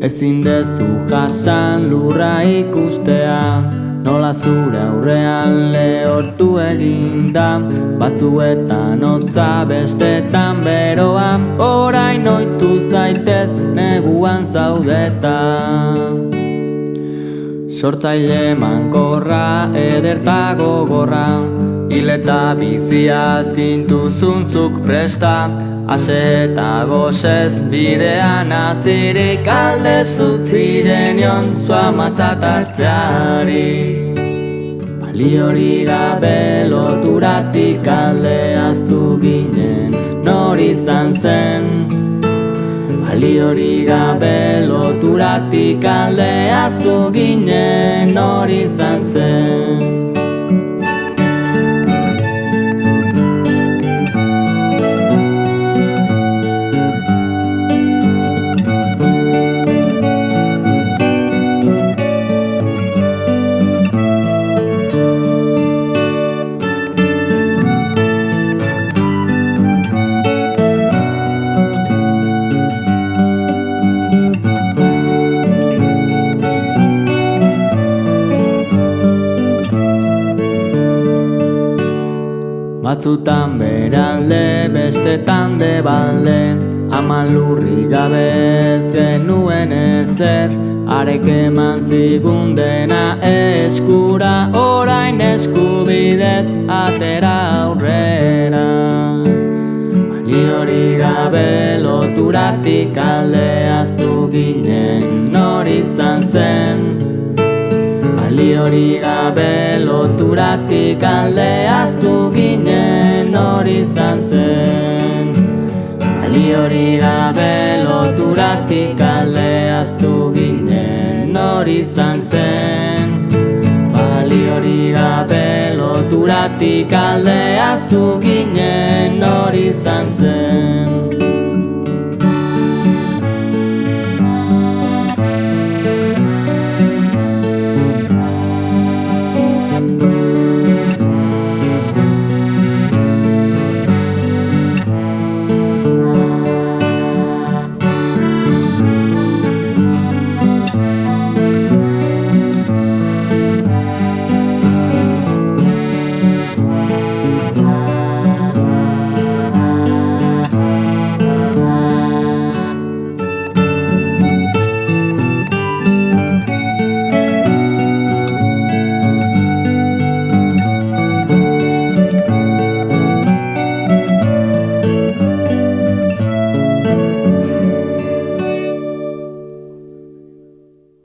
Ezin dezu jasan lurra ikustea, nola zure aurrean lehortu eginda, batzuetan hotza bestetan beroa, orain ohitu zaitez neguan zaudeta. Sortzaile mankorra, ederta gogorra, hil eta biziaz gintu zuntzuk presta, ase eta gozez bidean azirik alde zutzirenion zua matzat hartzeari. Baliorik gabe loturatik alde aztu ginen, nor izan zen. Baliorik gabe loturatik alde aztu ginen, nor izan zen. Batzutan beralde, bestetan debalde, ama lurri gabe ez genuen ezer, arek eman zigun dena eskura, orain eskubidez atera aurrera. Baliorik gabe loturatik alde aztu ginen, nor izan zen. Baliorik gabe loturatik alde aztu ginen, nor izan zen. Baliorik gabe loturatik alde aztu ginen, nor izan zen. Baliorik gabe loturatik alde aztu ginen, nor izan zen.